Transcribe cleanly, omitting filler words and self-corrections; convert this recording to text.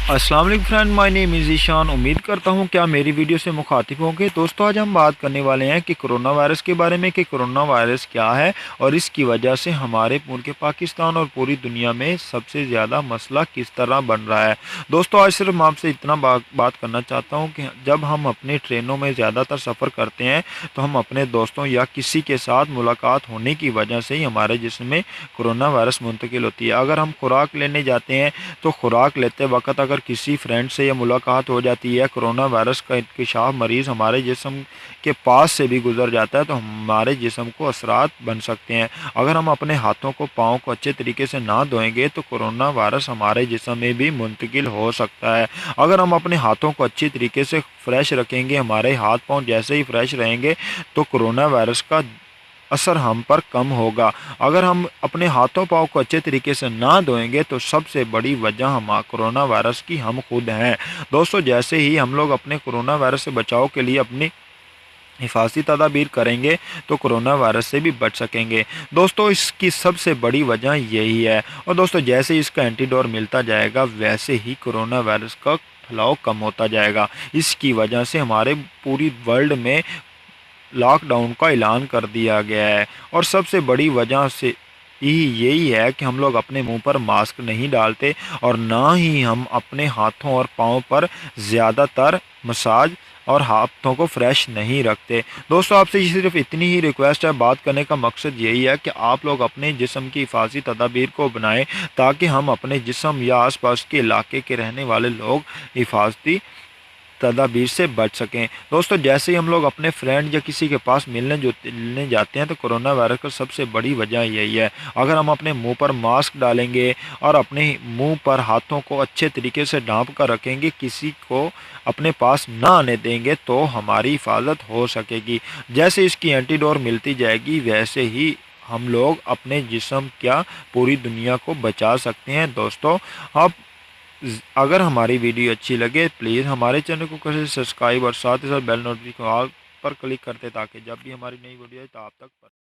अस्सलाम वालेकुम friend, my name is Ishaan. उम्मीद करता हूँ क्या मेरी वीडियो से मुखातिब होंगे। दोस्तों, आज हम बात करने वाले हैं कि कोरोना वायरस के बारे में कि कोरोना वायरस क्या है और इसकी वजह से हमारे पूरे पाकिस्तान और पूरी दुनिया में सबसे ज़्यादा मसला किस तरह बन रहा है। दोस्तों, आज सिर्फ मैं आपसे इतना बात करना चाहता हूँ कि जब हम अपने ट्रेनों में ज़्यादातर सफ़र करते हैं तो हम अपने दोस्तों या किसी के साथ मुलाकात होने की वजह से ही हमारे जिस्म में कोरोना वायरस मुंतकिल होती है। अगर हम खुराक लेने जाते हैं तो खुराक लेते वक्त अगर किसी फ्रेंड से यह मुलाकात हो जाती है, कोरोना वायरस का इंकशाफ मरीज़ हमारे जिस्म के पास से भी गुजर जाता है तो हमारे जिस्म को असरात बन सकते हैं। अगर हम अपने हाथों को पाँव को अच्छे तरीके से ना धोएंगे तो कोरोना वायरस हमारे जिस्म में भी मुंतकिल हो सकता है। अगर हम अपने हाथों को अच्छी तरीके से फ्रेश रखेंगे, हमारे हाथ पाँव जैसे ही फ्रेश रहेंगे तो कोरोना वायरस का असर हम पर कम होगा। अगर हम अपने हाथों पाँव को अच्छे तरीके से ना धोएंगे तो सबसे बड़ी वजह हम कोरोना वायरस की हम खुद हैं। दोस्तों, जैसे ही हम लोग अपने कोरोना वायरस से बचाव के लिए अपनी हिफाजती तदाबीर करेंगे तो कोरोना वायरस से भी बच सकेंगे। दोस्तों, इसकी सबसे बड़ी वजह यही है। और दोस्तों, जैसे ही इसका एंटीडोट मिलता जाएगा वैसे ही कोरोना वायरस का फैलाव कम होता जाएगा। इसकी वजह से हमारे पूरी वर्ल्ड में लॉकडाउन का ऐलान कर दिया गया है और सबसे बड़ी वजह से यही है कि हम लोग अपने मुंह पर मास्क नहीं डालते और ना ही हम अपने हाथों और पाँव पर ज़्यादातर मसाज और हाथों को फ्रेश नहीं रखते। दोस्तों, आपसे सिर्फ इतनी ही रिक्वेस्ट है। बात करने का मकसद यही है कि आप लोग अपने जिस्म की हिफाजती तदाबीर को बनाएं ताकि हम अपने जिस्म या आसपास के इलाके के रहने वाले लोग हिफाजती तदाबीर से बच सकें। दोस्तों, जैसे ही हम लोग अपने फ्रेंड या किसी के पास मिलने जाते हैं तो कोरोना वायरस की सबसे बड़ी वजह यही है। अगर हम अपने मुंह पर मास्क डालेंगे और अपने मुंह पर हाथों को अच्छे तरीके से ढांप कर रखेंगे, किसी को अपने पास ना आने देंगे तो हमारी हिफाजत हो सकेगी। जैसे इसकी एंटीडोट मिलती जाएगी वैसे ही हम लोग अपने जिस्म क्या पूरी दुनिया को बचा सकते हैं। दोस्तों, आप अगर हमारी वीडियो अच्छी लगे प्लीज़ हमारे चैनल को कर सब्सक्राइब और साथ ही साथ बेल नोटिफिकेशन ऑल पर क्लिक करते ताकि जब भी हमारी नई वीडियो है तो आप तक